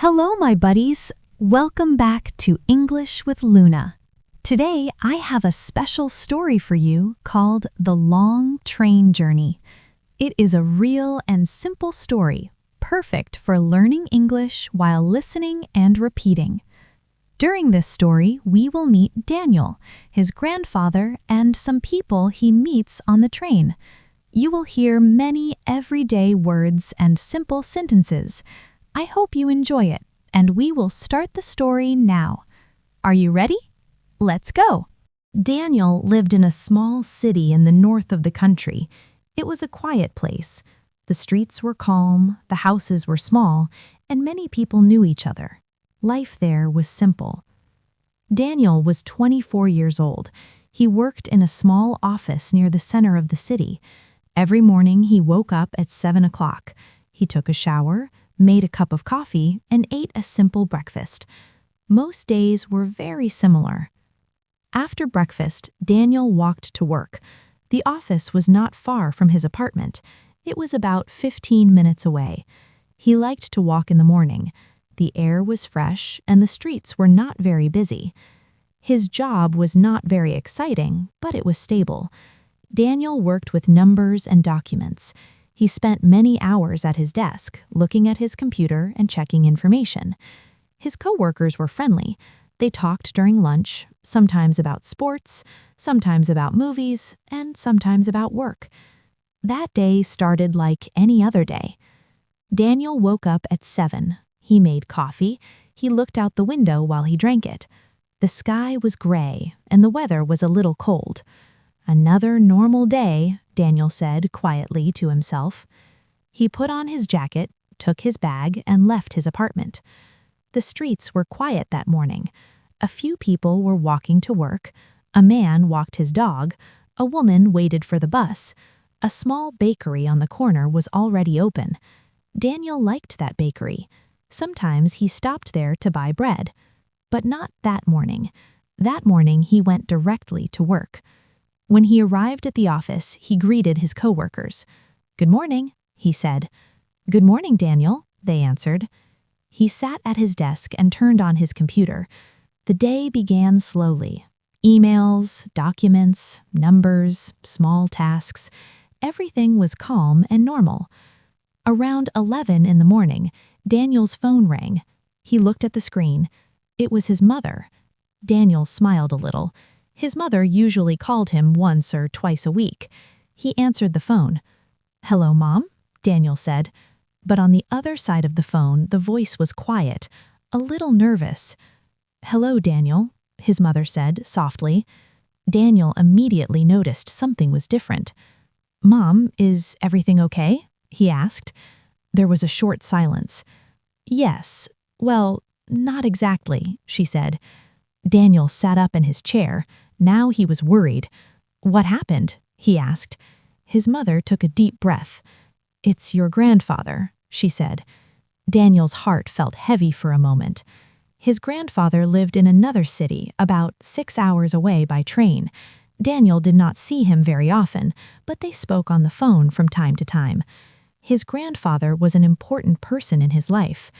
Hello, my buddies. Welcome back to English with Luna. Today, I have a special story for you called The Long Train Journey. It is a real and simple story, perfect for learning English while listening and repeating. During this story, we will meet Daniel, his grandfather, and some people he meets on the train. You will hear many everyday words and simple sentences. I hope you enjoy it, and we will start the story now. Are you ready? Let's go! Daniel lived in a small city in the north of the country. It was a quiet place. The streets were calm, the houses were small, and many people knew each other. Life there was simple. Daniel was 24 years old. He worked in a small office near the center of the city. Every morning he woke up at 7 o'clock. He took a shower, made a cup of coffee, and ate a simple breakfast. Most days were very similar. After breakfast, Daniel walked to work. The office was not far from his apartment. It was about 15 minutes away. He liked to walk in the morning. The air was fresh, and the streets were not very busy. His job was not very exciting, but it was stable. Daniel worked with numbers and documents. He spent many hours at his desk, looking at his computer and checking information. His coworkers were friendly. They talked during lunch, sometimes about sports, sometimes about movies, and sometimes about work. That day started like any other day. Daniel woke up at 7. He made coffee. He looked out the window while he drank it. The sky was gray, and the weather was a little cold. Another normal day, Daniel said quietly to himself. He put on his jacket, took his bag, and left his apartment. The streets were quiet that morning. A few people were walking to work. A man walked his dog. A woman waited for the bus. A small bakery on the corner was already open. Daniel liked that bakery. Sometimes he stopped there to buy bread. But not that morning. That morning he went directly to work. When he arrived at the office, he greeted his coworkers. "Good morning," he said. "Good morning, Daniel," they answered. He sat at his desk and turned on his computer. The day began slowly. Emails, documents, numbers, small tasks. Everything was calm and normal. Around 11 in the morning, Daniel's phone rang. He looked at the screen. It was his mother. Daniel smiled a little. His mother usually called him once or twice a week. He answered the phone. "Hello, Mom," Daniel said. But on the other side of the phone, the voice was quiet, a little nervous. "Hello, Daniel," his mother said softly. Daniel immediately noticed something was different. "Mom, is everything okay?" he asked. There was a short silence. "Yes, well, not exactly," she said. Daniel sat up in his chair. Now he was worried. "What happened?" he asked. His mother took a deep breath. "It's your grandfather," she said. Daniel's heart felt heavy for a moment. His grandfather lived in another city, about 6 hours away by train. Daniel did not see him very often, but they spoke on the phone from time to time. His grandfather was an important person in his life.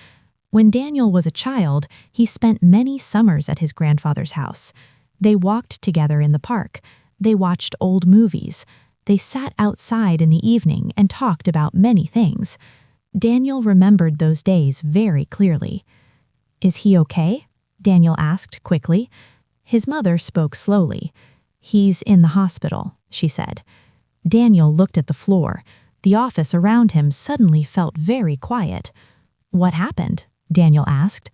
When Daniel was a child, he spent many summers at his grandfather's house. They walked together in the park. They watched old movies. They sat outside in the evening and talked about many things. Daniel remembered those days very clearly. "Is he okay?" Daniel asked quickly. His mother spoke slowly. "He's in the hospital," she said. Daniel looked at the floor. The office around him suddenly felt very quiet. "What happened?" Daniel asked.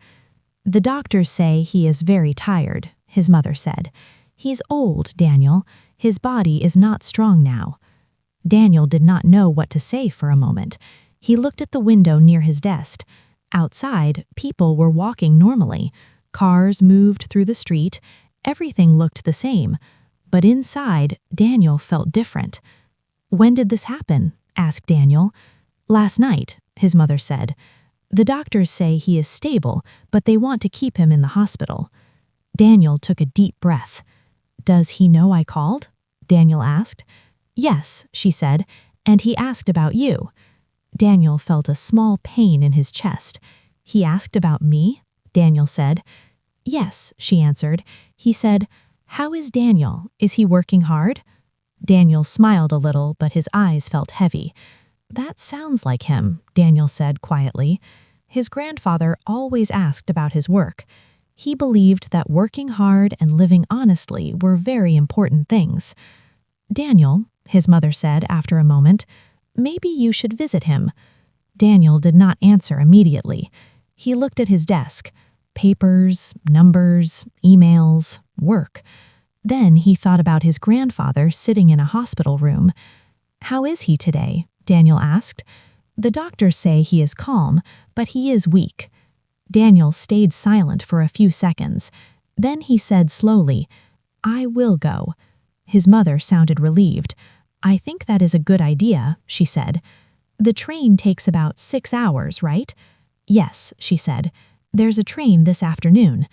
"The doctors say he is very tired," his mother said. "He's old, Daniel. His body is not strong now." Daniel did not know what to say for a moment. He looked at the window near his desk. Outside, people were walking normally. Cars moved through the street. Everything looked the same. But inside, Daniel felt different. "When did this happen?" asked Daniel. "Last night," his mother said. "The doctors say he is stable, but they want to keep him in the hospital." Daniel took a deep breath. "Does he know I called?" Daniel asked. "Yes," she said, "and he asked about you." Daniel felt a small pain in his chest. He asked about me? Daniel said. Yes, she answered. He said, How is Daniel? Is he working hard? Daniel smiled a little, but his eyes felt heavy. That sounds like him, Daniel said quietly. His grandfather always asked about his work. He believed that working hard and living honestly were very important things. Daniel, his mother said after a moment, maybe you should visit him. Daniel did not answer immediately. He looked at his desk. Papers, numbers, emails, work. Then he thought about his grandfather sitting in a hospital room. How is he today? Daniel asked. The doctors say he is calm, but he is weak. Daniel stayed silent for a few seconds. Then he said slowly, I will go. His mother sounded relieved. I think that is a good idea, she said. The train takes about 6 hours, right? Yes, she said. There's a train this afternoon.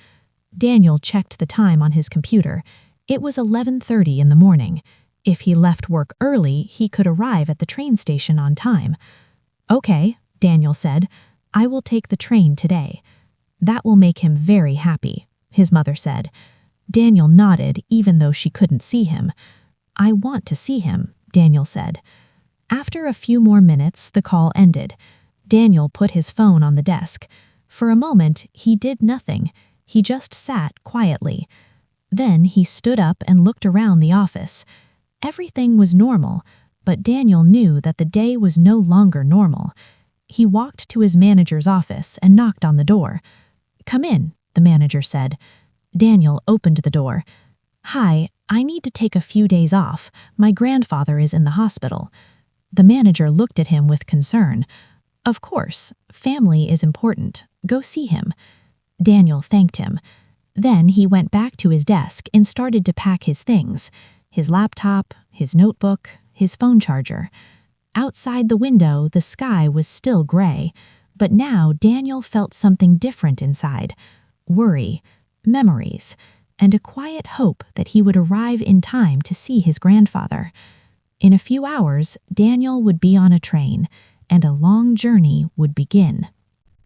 Daniel checked the time on his computer. It was 11:30 in the morning. If he left work early, he could arrive at the train station on time. Okay, Daniel said. I will take the train today. That will make him very happy, his mother said. Daniel nodded even though she couldn't see him. I want to see him, Daniel said. After a few more minutes, the call ended. Daniel put his phone on the desk. For a moment, he did nothing. He just sat quietly. Then he stood up and looked around the office. Everything was normal, but Daniel knew that the day was no longer normal. He walked to his manager's office and knocked on the door. Come in, the manager said. Daniel opened the door. Hi, I need to take a few days off. My grandfather is in the hospital. The manager looked at him with concern. Of course, family is important. Go see him. Daniel thanked him. Then he went back to his desk and started to pack his things. His laptop, his notebook, his phone charger. Outside the window, the sky was still gray, but now Daniel felt something different inside. Worry, memories, and a quiet hope that he would arrive in time to see his grandfather. In a few hours, Daniel would be on a train, and a long journey would begin.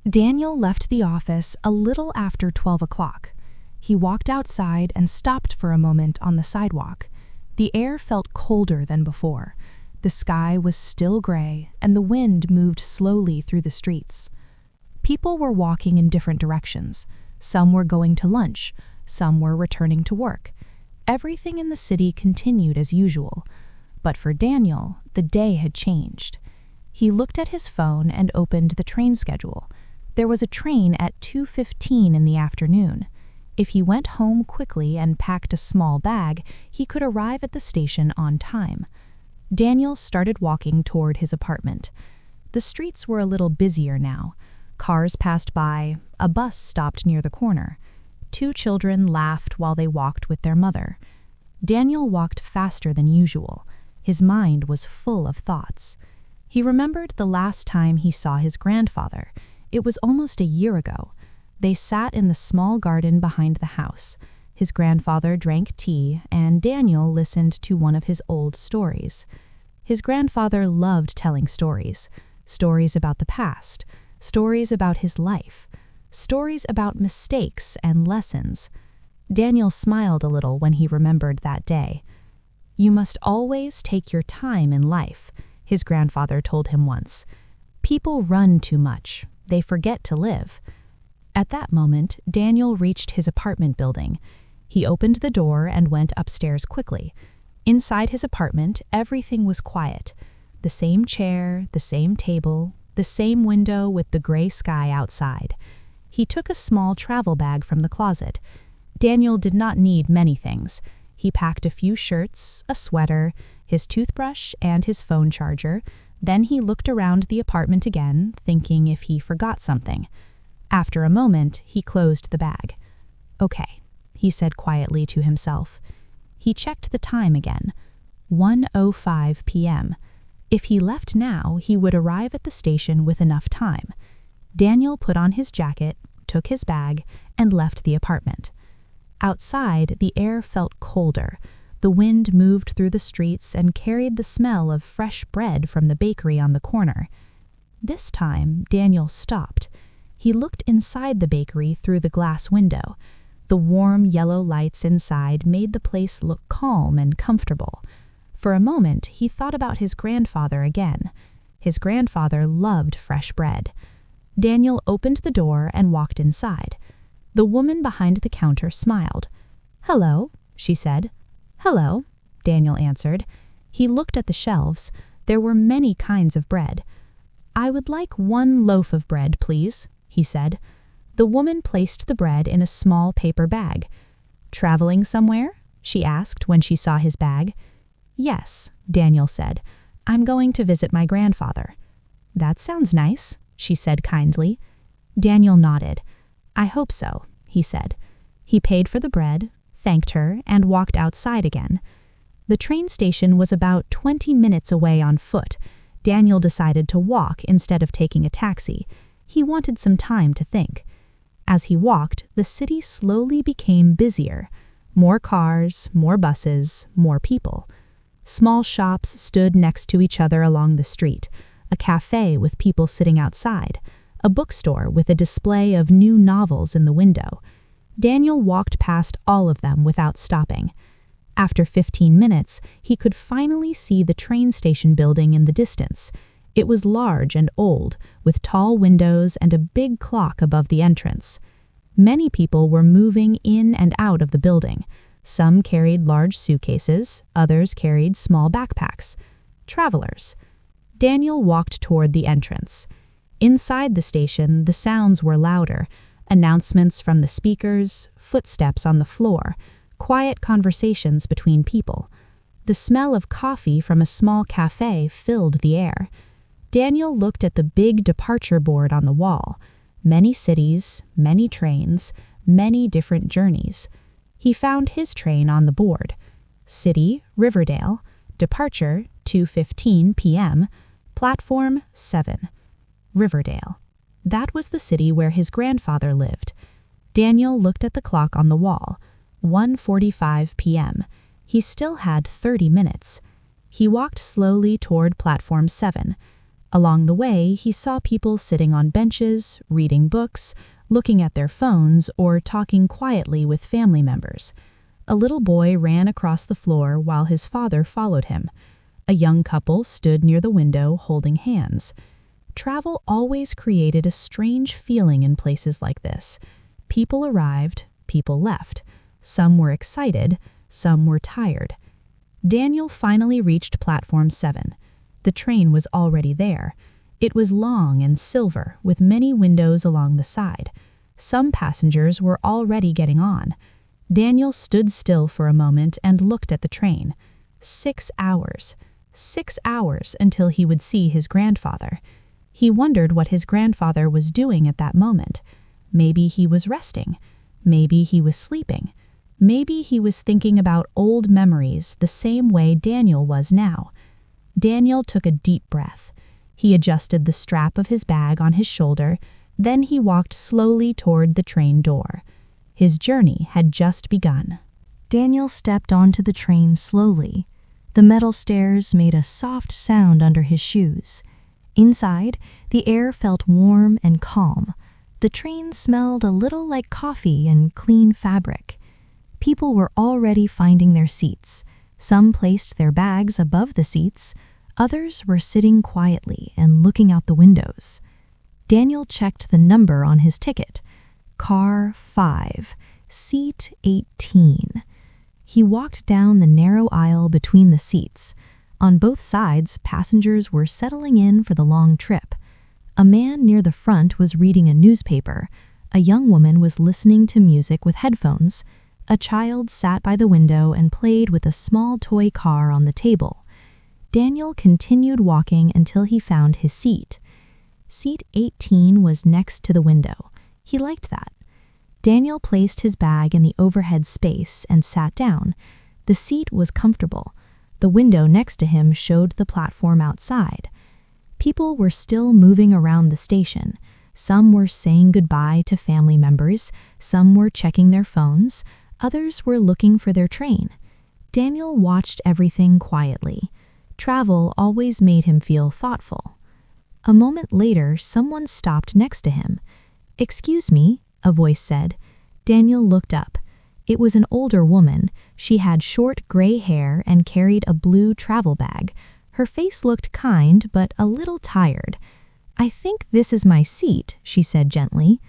Daniel left the office a little after 12 o'clock. He walked outside and stopped for a moment on the sidewalk. The air felt colder than before. The sky was still gray, and the wind moved slowly through the streets. People were walking in different directions. Some were going to lunch. Some were returning to work. Everything in the city continued as usual. But for Daniel, the day had changed. He looked at his phone and opened the train schedule. There was a train at 2:15 in the afternoon. If he went home quickly and packed a small bag, he could arrive at the station on time. Daniel started walking toward his apartment. The streets were a little busier now. Cars passed by. A bus stopped near the corner. 2 children laughed while they walked with their mother. Daniel walked faster than usual. His mind was full of thoughts. He remembered the last time he saw his grandfather. It was almost a year ago. They sat in the small garden behind the house. His grandfather drank tea, and Daniel listened to one of his old stories. His grandfather loved telling stories. Stories about the past. Stories about his life. Stories about mistakes and lessons. Daniel smiled a little when he remembered that day. You must always take your time in life, his grandfather told him once. People run too much. They forget to live. At that moment, Daniel reached his apartment building. He opened the door and went upstairs quickly. Inside his apartment, everything was quiet. The same chair, the same table, the same window with the gray sky outside. He took a small travel bag from the closet. Daniel did not need many things. He packed a few shirts, a sweater, his toothbrush, and his phone charger. Then he looked around the apartment again, thinking if he forgot something. After a moment, he closed the bag. Okay, he said quietly to himself. He checked the time again. 1:05 p.m. If he left now, he would arrive at the station with enough time. Daniel put on his jacket, took his bag, and left the apartment. Outside, the air felt colder. The wind moved through the streets and carried the smell of fresh bread from the bakery on the corner. This time, Daniel stopped. He looked inside the bakery through the glass window. The warm yellow lights inside made the place look calm and comfortable. For a moment, he thought about his grandfather again. His grandfather loved fresh bread. Daniel opened the door and walked inside. The woman behind the counter smiled. "Hello," she said. "Hello," Daniel answered. He looked at the shelves. There were many kinds of bread. "I would like 1 loaf of bread, please," he said. The woman placed the bread in a small paper bag. "Traveling somewhere?" she asked when she saw his bag. "Yes," Daniel said. "I'm going to visit my grandfather." "That sounds nice," she said kindly. Daniel nodded. "I hope so," he said. He paid for the bread, thanked her, and walked outside again. The train station was about 20 minutes away on foot. Daniel decided to walk instead of taking a taxi. He wanted some time to think. As he walked, the city slowly became busier. More cars, more buses, more people. Small shops stood next to each other along the street. A cafe with people sitting outside. A bookstore with a display of new novels in the window. Daniel walked past all of them without stopping. After 15 minutes, he could finally see the train station building in the distance. It was large and old, with tall windows and a big clock above the entrance. Many people were moving in and out of the building. Some carried large suitcases, others carried small backpacks. Travelers. Daniel walked toward the entrance. Inside the station, the sounds were louder. Announcements from the speakers, footsteps on the floor, quiet conversations between people. The smell of coffee from a small cafe filled the air. Daniel looked at the big departure board on the wall. Many cities, many trains, many different journeys. He found his train on the board. City, Riverdale. Departure, 2:15 p.m. Platform 7. Riverdale. That was the city where his grandfather lived. Daniel looked at the clock on the wall. 1:45 p.m. He still had 30 minutes. He walked slowly toward Platform 7. Along the way, he saw people sitting on benches, reading books, looking at their phones, or talking quietly with family members. A little boy ran across the floor while his father followed him. A young couple stood near the window holding hands. Travel always created a strange feeling in places like this. People arrived, people left. Some were excited, some were tired. Daniel finally reached Platform 7. The train was already there. It was long and silver, with many windows along the side. Some passengers were already getting on. Daniel stood still for a moment and looked at the train. 6 hours. 6 hours until he would see his grandfather. He wondered what his grandfather was doing at that moment. Maybe he was resting. Maybe he was sleeping. Maybe he was thinking about old memories the same way Daniel was now. Daniel took a deep breath. He adjusted the strap of his bag on his shoulder, then he walked slowly toward the train door. His journey had just begun. Daniel stepped onto the train slowly. The metal stairs made a soft sound under his shoes. Inside, the air felt warm and calm. The train smelled a little like coffee and clean fabric. People were already finding their seats. Some placed their bags above the seats. Others were sitting quietly and looking out the windows. Daniel checked the number on his ticket. Car 5, seat 18. He walked down the narrow aisle between the seats. On both sides, passengers were settling in for the long trip. A man near the front was reading a newspaper. A young woman was listening to music with headphones. A child sat by the window and played with a small toy car on the table. Daniel continued walking until he found his seat. Seat 18 was next to the window. He liked that. Daniel placed his bag in the overhead space and sat down. The seat was comfortable. The window next to him showed the platform outside. People were still moving around the station. Some were saying goodbye to family members. Some were checking their phones. Others were looking for their train. Daniel watched everything quietly. Travel always made him feel thoughtful. A moment later, someone stopped next to him. "Excuse me," a voice said. Daniel looked up. It was an older woman. She had short gray hair and carried a blue travel bag. Her face looked kind, but a little tired. "I think this is my seat," she said gently.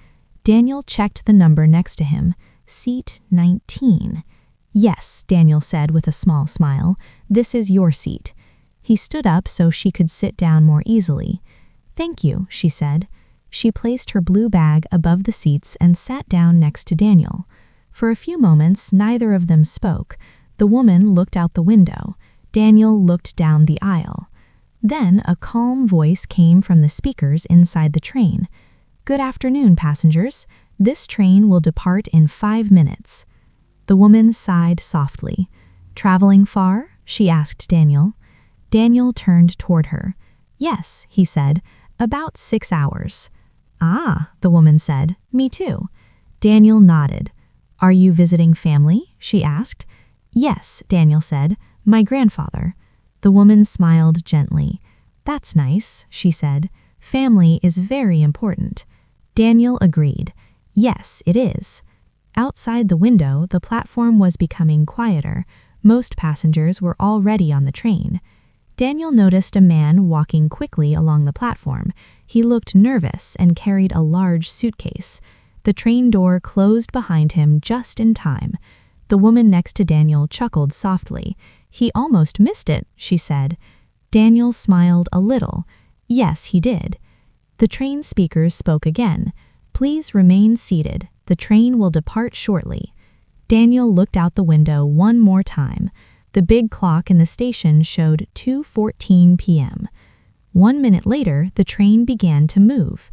Daniel checked the number next to him. Seat 19. "Yes," Daniel said with a small smile. "This is your seat." He stood up so she could sit down more easily. "Thank you," she said. She placed her blue bag above the seats and sat down next to Daniel. For a few moments, neither of them spoke. The woman looked out the window. Daniel looked down the aisle. Then a calm voice came from the speakers inside the train. "Good afternoon, passengers. This train will depart in 5 minutes." The woman sighed softly. "Traveling far?" she asked Daniel. Daniel turned toward her. "Yes," he said, "about 6 hours." "Ah," the woman said, "me too." Daniel nodded. "Are you visiting family?" she asked. "Yes," Daniel said, "my grandfather." The woman smiled gently. "That's nice," she said. "Family is very important." Daniel agreed. "Yes, it is." Outside the window, the platform was becoming quieter. Most passengers were already on the train. Daniel noticed a man walking quickly along the platform. He looked nervous and carried a large suitcase. The train door closed behind him just in time. The woman next to Daniel chuckled softly. "He almost missed it," she said. Daniel smiled a little. Yes, he did. The train speakers spoke again. "Please remain seated. The train will depart shortly." Daniel looked out the window one more time. The big clock in the station showed 2:14 p.m. 1 minute later, the train began to move.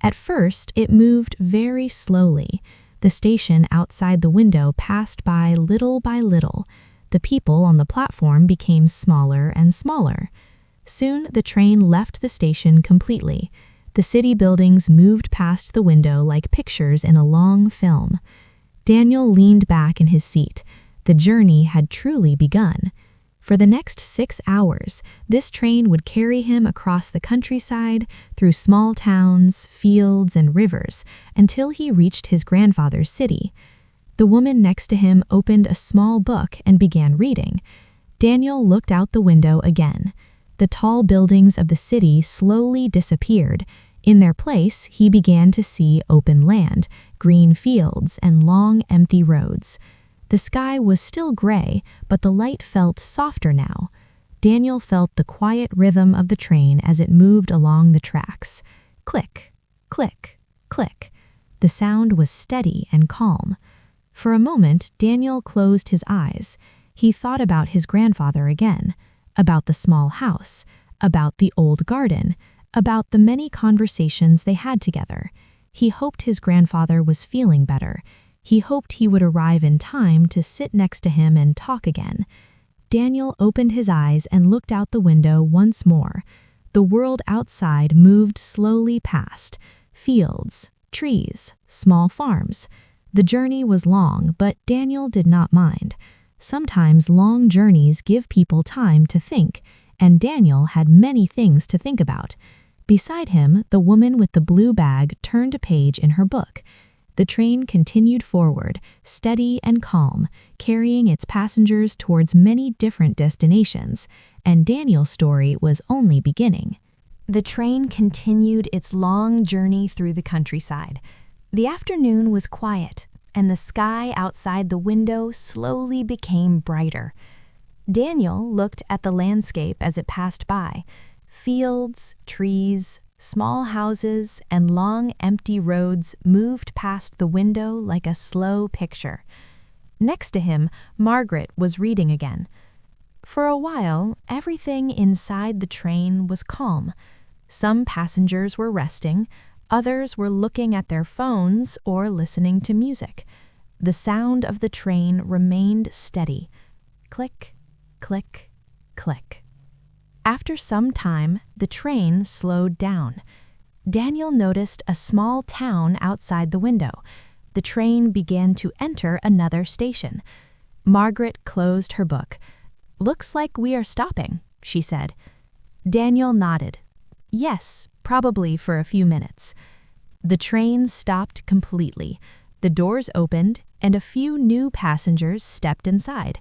At first, it moved very slowly. The station outside the window passed by little by little. The people on the platform became smaller and smaller. Soon, the train left the station completely. The city buildings moved past the window like pictures in a long film. Daniel leaned back in his seat. The journey had truly begun. For the next 6 hours, this train would carry him across the countryside, through small towns, fields, and rivers, until he reached his grandfather's city. The woman next to him opened a small book and began reading. Daniel looked out the window again. The tall buildings of the city slowly disappeared. In their place, he began to see open land, green fields, and long, empty roads. The sky was still gray, but the light felt softer now. Daniel felt the quiet rhythm of the train as it moved along the tracks. Click, click, click. The sound was steady and calm. For a moment, Daniel closed his eyes. He thought about his grandfather again, about the small house, about the old garden, about the many conversations they had together. He hoped his grandfather was feeling better. He hoped he would arrive in time to sit next to him and talk again. Daniel opened his eyes and looked out the window once more. The world outside moved slowly past. Fields, trees, small farms. The journey was long, but Daniel did not mind. Sometimes long journeys give people time to think, and Daniel had many things to think about. Beside him, the woman with the blue bag turned a page in her book. The train continued forward, steady and calm, carrying its passengers towards many different destinations, and Daniel's story was only beginning. The train continued its long journey through the countryside. The afternoon was quiet, and the sky outside the window slowly became brighter. Daniel looked at the landscape as it passed by. Fields, trees, small houses, and long, empty roads moved past the window like a slow picture. Next to him, Margaret was reading again. For a while, everything inside the train was calm. Some passengers were resting, others were looking at their phones or listening to music. The sound of the train remained steady. Click, click, click. After some time, the train slowed down. Daniel noticed a small town outside the window. The train began to enter another station. Margaret closed her book. "Looks like we are stopping," she said. Daniel nodded. "Yes, probably for a few minutes." The train stopped completely. The doors opened, and a few new passengers stepped inside.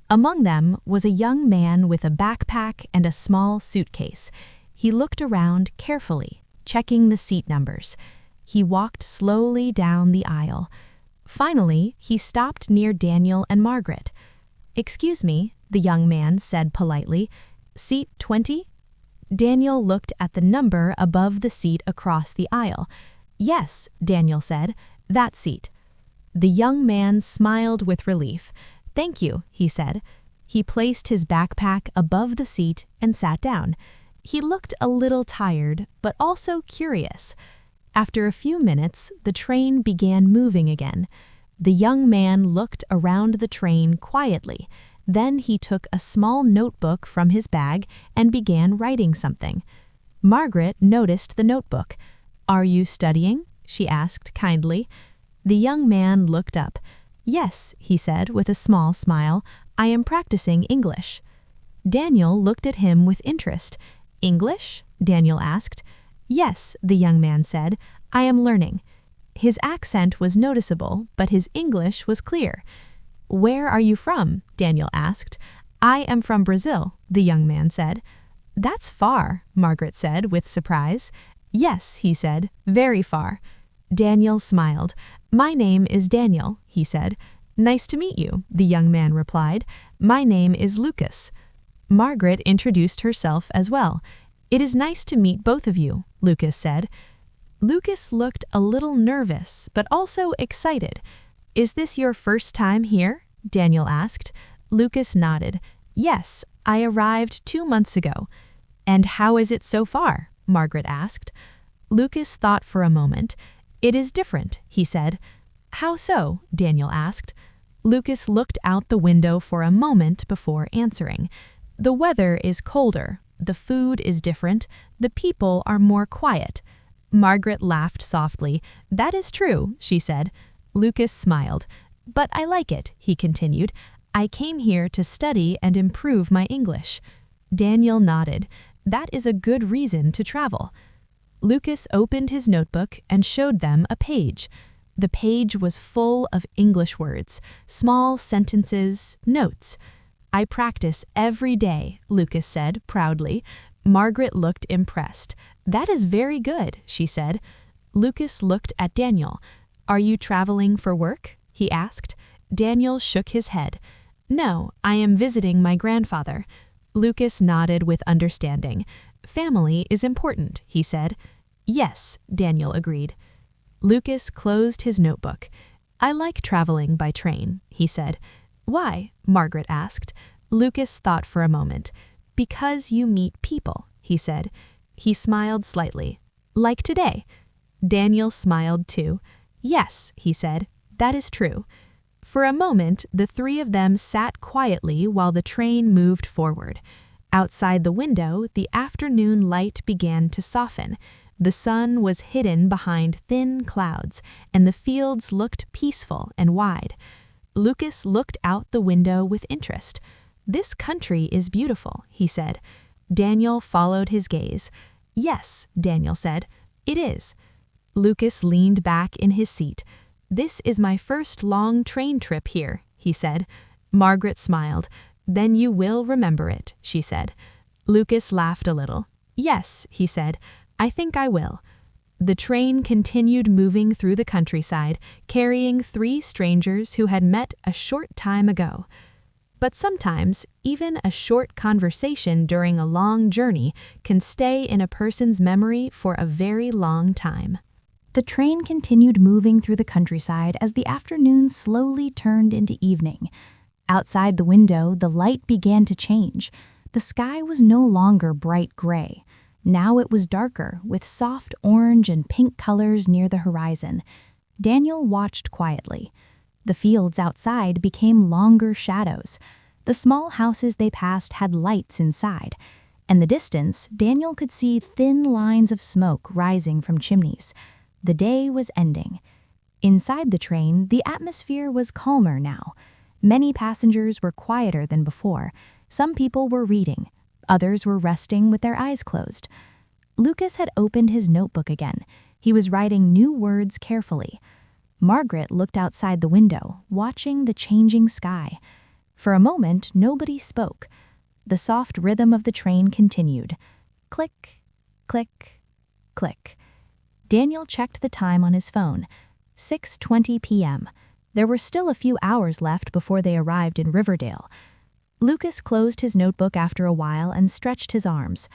Among them was a young man with a backpack and a small suitcase. He looked around carefully, checking the seat numbers. He walked slowly down the aisle. Finally, he stopped near Daniel and Margaret. "Excuse me," the young man said politely. "Seat 20?" Daniel looked at the number above the seat across the aisle. "Yes," Daniel said, "that seat." The young man smiled with relief. "Thank you," he said. He placed his backpack above the seat and sat down. He looked a little tired, but also curious. After a few minutes, the train began moving again. The young man looked around the train quietly. Then he took a small notebook from his bag and began writing something. Margaret noticed the notebook. "Are you studying?" she asked kindly. The young man looked up. "Yes," he said with a small smile, "I am practicing English." Daniel looked at him with interest. "English?" Daniel asked. "Yes," the young man said, "I am learning." His accent was noticeable, but his English was clear. "Where are you from?" Daniel asked. "I am from Brazil," the young man said. "That's far," Margaret said with surprise. "Yes," he said, "very far." Daniel smiled. "My name is Daniel," he said. "Nice to meet you," the young man replied. "My name is Lucas." Margaret introduced herself as well. "It is nice to meet both of you," Lucas said. Lucas looked a little nervous, but also excited. "Is this your first time here?" Daniel asked. Lucas nodded. "Yes, I arrived 2 months ago." "And how is it so far?" Margaret asked. Lucas thought for a moment. "It is different," he said. "How so?" Daniel asked. Lucas looked out the window for a moment before answering. "The weather is colder. The food is different. The people are more quiet." Margaret laughed softly. "That is true," she said. Lucas smiled. "But I like it," he continued. "I came here to study and improve my English." Daniel nodded. "That is a good reason to travel." Lucas opened his notebook and showed them a page. The page was full of English words, small sentences, notes. "I practice every day," Lucas said proudly. Margaret looked impressed. "That is very good," she said. Lucas looked at Daniel. "Are you traveling for work?" he asked. Daniel shook his head. "No, I am visiting my grandfather." Lucas nodded with understanding. "Family is important," he said. "Yes," Daniel agreed. Lucas closed his notebook. "I like traveling by train," he said. "Why?" Margaret asked. Lucas thought for a moment. "Because you meet people," he said. He smiled slightly. "Like today." Daniel smiled too. "Yes," he said, "that is true." For a moment, the three of them sat quietly while the train moved forward. Outside the window, the afternoon light began to soften. The sun was hidden behind thin clouds, and the fields looked peaceful and wide. Lucas looked out the window with interest. "This country is beautiful," he said. Daniel followed his gaze. "Yes," Daniel said, "it is." Lucas leaned back in his seat. "This is my first long train trip here," he said. Margaret smiled. "Then you will remember it," she said. Lucas laughed a little. "Yes," he said, "I think I will." The train continued moving through the countryside, carrying 3 strangers who had met a short time ago. But sometimes, even a short conversation during a long journey can stay in a person's memory for a very long time. The train continued moving through the countryside as the afternoon slowly turned into evening. Outside the window, the light began to change. The sky was no longer bright gray. Now it was darker, with soft orange and pink colors near the horizon. Daniel watched quietly. The fields outside became longer shadows. The small houses they passed had lights inside. In the distance, Daniel could see thin lines of smoke rising from chimneys. The day was ending. Inside the train, the atmosphere was calmer now. Many passengers were quieter than before. Some people were reading. Others were resting with their eyes closed. Lucas had opened his notebook again. He was writing new words carefully. Margaret looked outside the window, watching the changing sky. For a moment, nobody spoke. The soft rhythm of the train continued. Click, click, click. Daniel checked the time on his phone. 6:20 p.m. There were still a few hours left before they arrived in Riverdale. Lucas closed his notebook after a while and stretched his arms.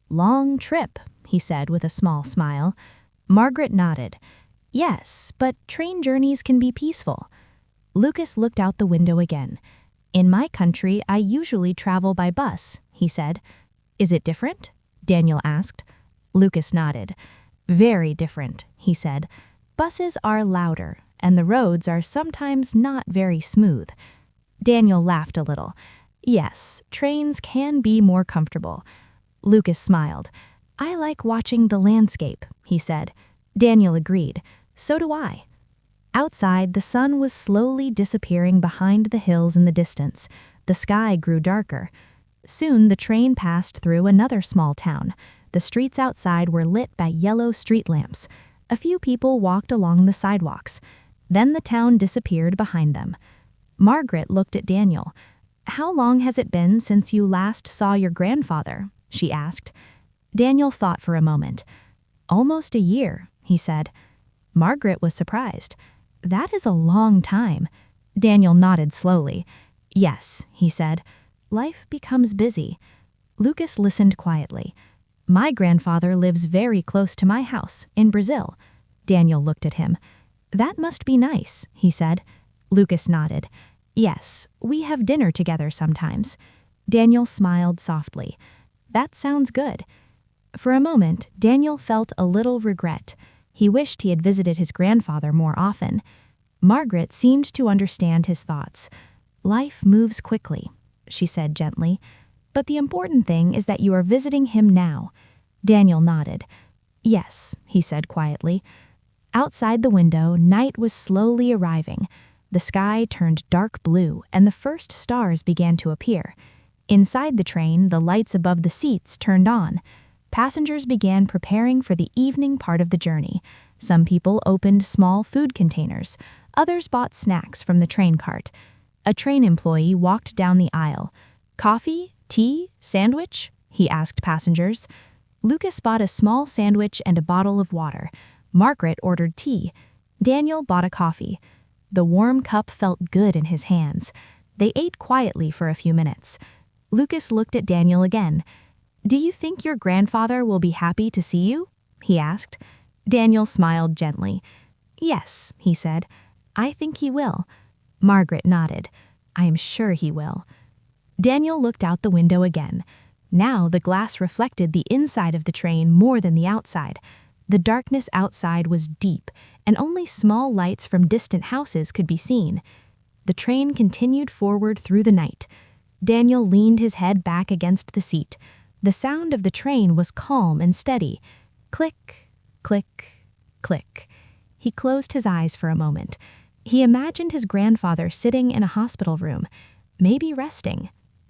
"Long trip," he said with a small smile. Margaret nodded. "Yes, but train journeys can be peaceful." Lucas looked out the window again. "In my country, I usually travel by bus," he said. "Is it different?" Daniel asked. Lucas nodded. "Very different," he said. "Buses are louder, and the roads are sometimes not very smooth." Daniel laughed a little. "Yes, trains can be more comfortable." Lucas smiled. "I like watching the landscape," he said. Daniel agreed. "So do I." Outside, the sun was slowly disappearing behind the hills in the distance. The sky grew darker. Soon the train passed through another small town. The streets outside were lit by yellow street lamps. A few people walked along the sidewalks. Then the town disappeared behind them. Margaret looked at Daniel. "How long has it been since you last saw your grandfather?" she asked. Daniel thought for a moment. "Almost a year," he said. Margaret was surprised. "That is a long time." Daniel nodded slowly. "Yes," he said. "Life becomes busy." Lucas listened quietly. "My grandfather lives very close to my house, in Brazil." Daniel looked at him. "That must be nice," he said. Lucas nodded. "Yes, we have dinner together sometimes." Daniel smiled softly. "That sounds good." For a moment, Daniel felt a little regret. He wished he had visited his grandfather more often. Margaret seemed to understand his thoughts. "Life moves quickly," she said gently. "But the important thing is that you are visiting him now." Daniel nodded. "Yes," he said quietly. Outside the window, night was slowly arriving. The sky turned dark blue, and the first stars began to appear. Inside the train, the lights above the seats turned on. Passengers began preparing for the evening part of the journey. Some people opened small food containers. Others bought snacks from the train cart. A train employee walked down the aisle. "Coffee? Tea? Sandwich?" he asked passengers. Lucas bought a small sandwich and a bottle of water. Margaret ordered tea. Daniel bought a coffee. The warm cup felt good in his hands. They ate quietly for a few minutes. Lucas looked at Daniel again. "Do you think your grandfather will be happy to see you?" he asked. Daniel smiled gently. "Yes," he said. "I think he will." Margaret nodded. "I am sure he will." Daniel looked out the window again. Now the glass reflected the inside of the train more than the outside. The darkness outside was deep, and only small lights from distant houses could be seen. The train continued forward through the night. Daniel leaned his head back against the seat. The sound of the train was calm and steady. Click, click, click. He closed his eyes for a moment. He imagined his grandfather sitting in a hospital room, maybe resting,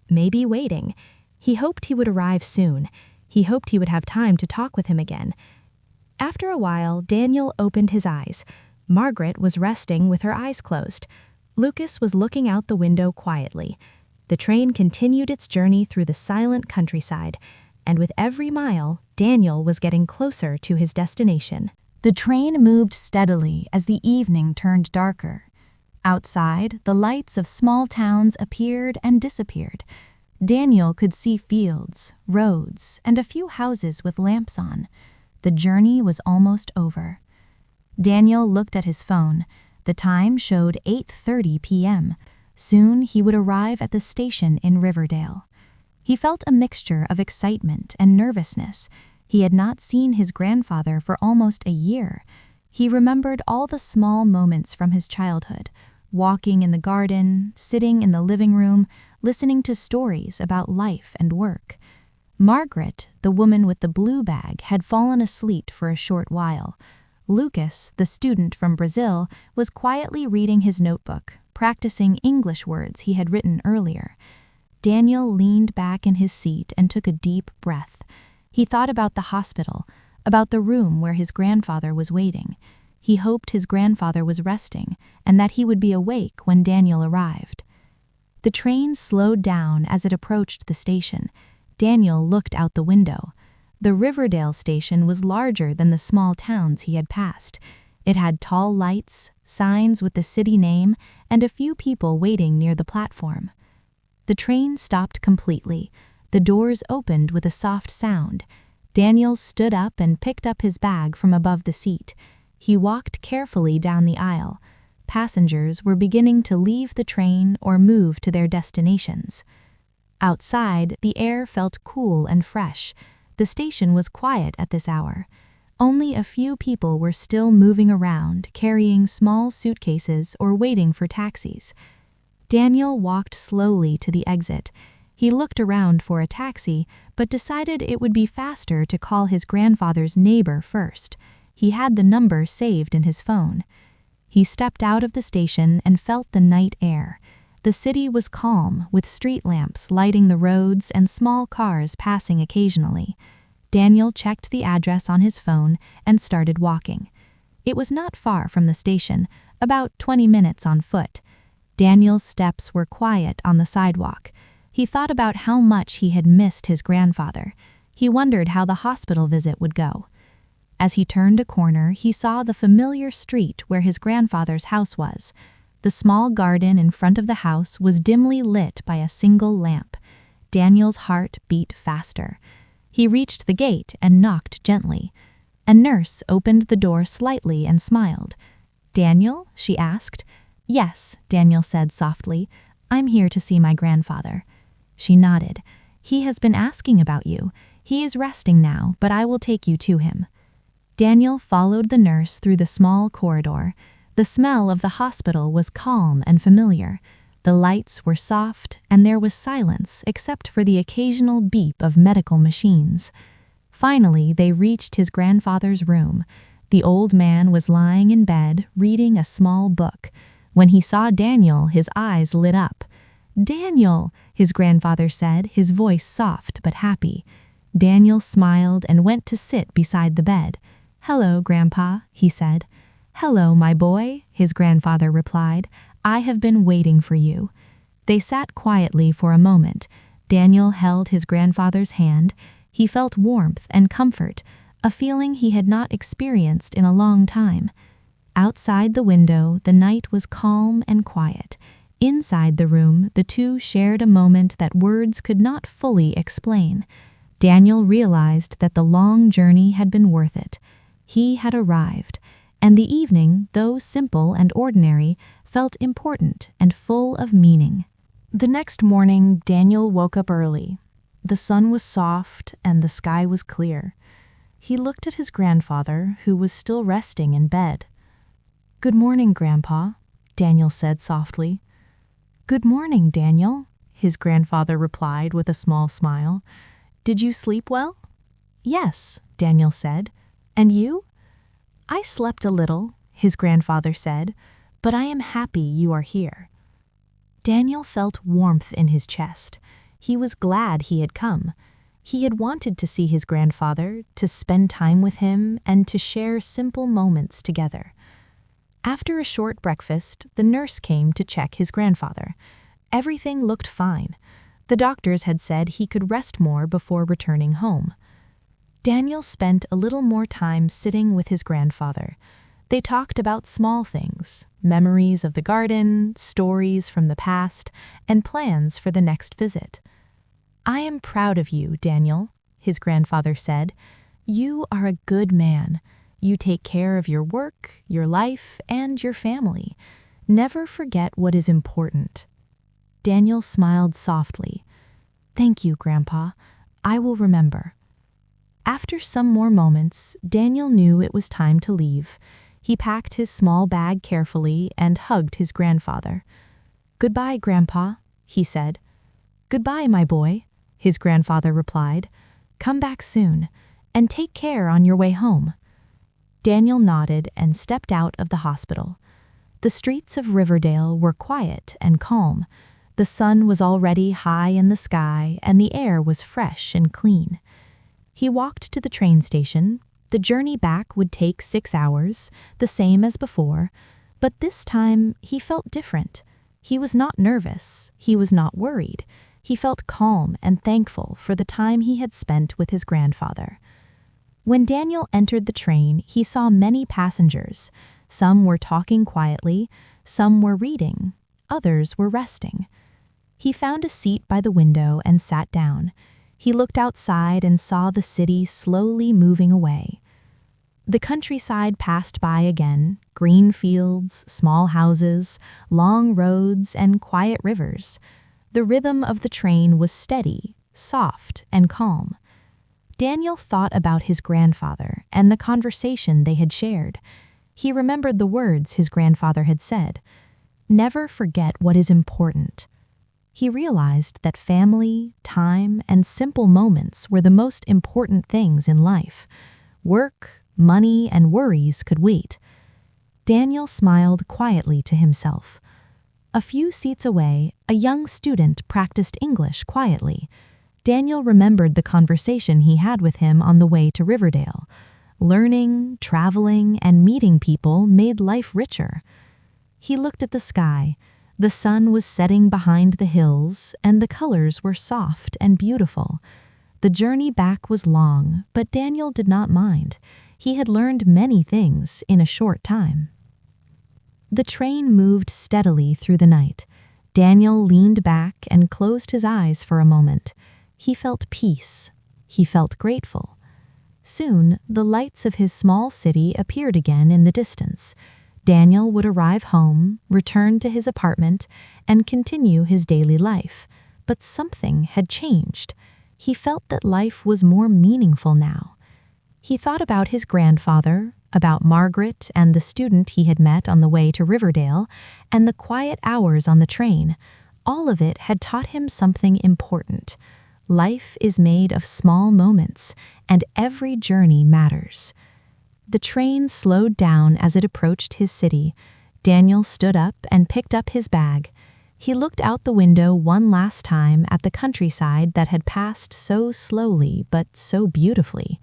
maybe waiting. He hoped he would arrive soon. He hoped he would have time to talk with him again. After a while, Daniel opened his eyes. Margaret was resting with her eyes closed. Lucas was looking out the window quietly. The train continued its journey through the silent countryside, and with every mile, Daniel was getting closer to his destination. The train moved steadily as the evening turned darker. Outside, the lights of small towns appeared and disappeared. Daniel could see fields, roads, and a few houses with lamps on. The journey was almost over. Daniel looked at his phone. The time showed 8:30 p.m. Soon he would arrive at the station in Riverdale. He felt a mixture of excitement and nervousness. He had not seen his grandfather for almost a year. He remembered all the small moments from his childhood, walking in the garden, sitting in the living room, listening to stories about life and work. Margaret, the woman with the blue bag, had fallen asleep for a short while. Lucas, the student from Brazil, was quietly reading his notebook, practicing English words he had written earlier. Daniel leaned back in his seat and took a deep breath. He thought about the hospital, about the room where his grandfather was waiting. He hoped his grandfather was resting and that he would be awake when Daniel arrived. The train slowed down as it approached the station. Daniel looked out the window. The Riverdale station was larger than the small towns he had passed. It had tall lights, signs with the city name, and a few people waiting near the platform. The train stopped completely. The doors opened with a soft sound. Daniel stood up and picked up his bag from above the seat. He walked carefully down the aisle. Passengers were beginning to leave the train or move to their destinations. Outside, the air felt cool and fresh. The station was quiet at this hour. Only a few people were still moving around, carrying small suitcases or waiting for taxis. Daniel walked slowly to the exit. He looked around for a taxi, but decided it would be faster to call his grandfather's neighbor first. He had the number saved in his phone. He stepped out of the station and felt the night air. The city was calm, with street lamps lighting the roads and small cars passing occasionally. Daniel checked the address on his phone and started walking. It was not far from the station, about 20 minutes on foot. Daniel's steps were quiet on the sidewalk. He thought about how much he had missed his grandfather. He wondered how the hospital visit would go. As he turned a corner, he saw the familiar street where his grandfather's house was. The small garden in front of the house was dimly lit by a single lamp. Daniel's heart beat faster. He reached the gate and knocked gently. A nurse opened the door slightly and smiled. "Daniel?" she asked. "Yes," Daniel said softly. "I'm here to see my grandfather." She nodded. "He has been asking about you. He is resting now, but I will take you to him." Daniel followed the nurse through the small corridor. The smell of the hospital was calm and familiar. The lights were soft, and there was silence except for the occasional beep of medical machines. Finally, they reached his grandfather's room. The old man was lying in bed, reading a small book. When he saw Daniel, his eyes lit up. "Daniel," his grandfather said, his voice soft but happy. Daniel smiled and went to sit beside the bed. "Hello, Grandpa," he said. "Hello, my boy," his grandfather replied. "I have been waiting for you." They sat quietly for a moment. Daniel held his grandfather's hand. He felt warmth and comfort, a feeling he had not experienced in a long time. Outside the window, the night was calm and quiet. Inside the room, the two shared a moment that words could not fully explain. Daniel realized that the long journey had been worth it. He had arrived, and the evening, though simple and ordinary, felt important and full of meaning. The next morning, Daniel woke up early. The sun was soft and the sky was clear. He looked at his grandfather, who was still resting in bed. "Good morning, Grandpa," Daniel said softly. "Good morning, Daniel," his grandfather replied with a small smile. "Did you sleep well?" "Yes," Daniel said. "And you?" "I slept a little," his grandfather said, "but I am happy you are here." Daniel felt warmth in his chest. He was glad he had come. He had wanted to see his grandfather, to spend time with him, and to share simple moments together. After a short breakfast, the nurse came to check his grandfather. Everything looked fine. The doctors had said he could rest more before returning home. Daniel spent a little more time sitting with his grandfather. They talked about small things, memories of the garden, stories from the past, and plans for the next visit. "I am proud of you, Daniel," his grandfather said. "You are a good man. You take care of your work, your life, and your family. Never forget what is important." Daniel smiled softly. "Thank you, Grandpa. I will remember." After some more moments, Daniel knew it was time to leave. He packed his small bag carefully and hugged his grandfather. "Goodbye, Grandpa," he said. "Goodbye, my boy," his grandfather replied. "Come back soon, and take care on your way home." Daniel nodded and stepped out of the hospital. The streets of Riverdale were quiet and calm. The sun was already high in the sky, and the air was fresh and clean. He walked to the train station, The journey back would take 6 hours, the same as before, but this time he felt different. He was not nervous, he was not worried. He felt calm and thankful for the time he had spent with his grandfather. When Daniel entered the train, he saw many passengers. Some were talking quietly, some were reading, others were resting. He found a seat by the window and sat down. He looked outside and saw the city slowly moving away. The countryside passed by again, green fields, small houses, long roads, and quiet rivers. The rhythm of the train was steady, soft, and calm. Daniel thought about his grandfather and the conversation they had shared. He remembered the words his grandfather had said, "Never forget what is important." He realized that family, time, and simple moments were the most important things in life. Work, money, and worries could wait. Daniel smiled quietly to himself. A few seats away, a young student practiced English quietly. Daniel remembered the conversation he had with him on the way to Riverdale. Learning, traveling, and meeting people made life richer. He looked at the sky. The sun was setting behind the hills, and the colors were soft and beautiful. The journey back was long, but Daniel did not mind. He had learned many things in a short time. The train moved steadily through the night. Daniel leaned back and closed his eyes for a moment. He felt peace. He felt grateful. Soon, the lights of his small city appeared again in the distance. Daniel would arrive home, return to his apartment, and continue his daily life. But something had changed. He felt that life was more meaningful now. He thought about his grandfather, about Margaret and the student he had met on the way to Riverdale, and the quiet hours on the train. All of it had taught him something important. Life is made of small moments, and every journey matters. The train slowed down as it approached his city. Daniel stood up and picked up his bag. He looked out the window one last time at the countryside that had passed so slowly but so beautifully.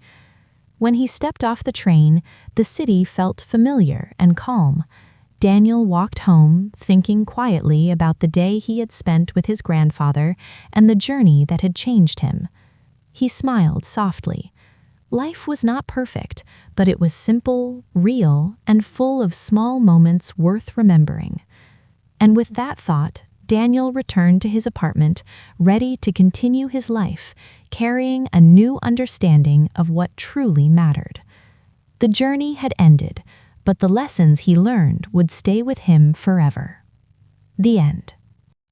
When he stepped off the train, the city felt familiar and calm. Daniel walked home, thinking quietly about the day he had spent with his grandfather and the journey that had changed him. He smiled softly. Life was not perfect, but it was simple, real, and full of small moments worth remembering. And with that thought, Daniel returned to his apartment, ready to continue his life, carrying a new understanding of what truly mattered. The journey had ended, but the lessons he learned would stay with him forever. The end.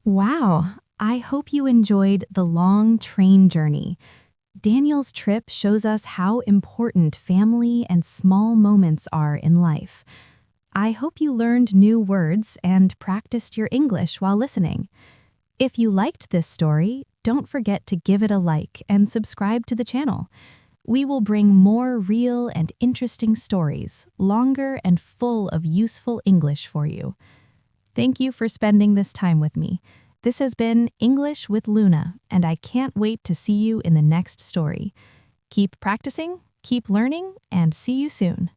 Wow, I hope you enjoyed the long train journey. Daniel's trip shows us how important family and small moments are in life. I hope you learned new words and practiced your English while listening. If you liked this story, don't forget to give it a like and subscribe to the channel. We will bring more real and interesting stories, longer and full of useful English for you. Thank you for spending this time with me. This has been English with Luna, and I can't wait to see you in the next story. Keep practicing, keep learning, and see you soon.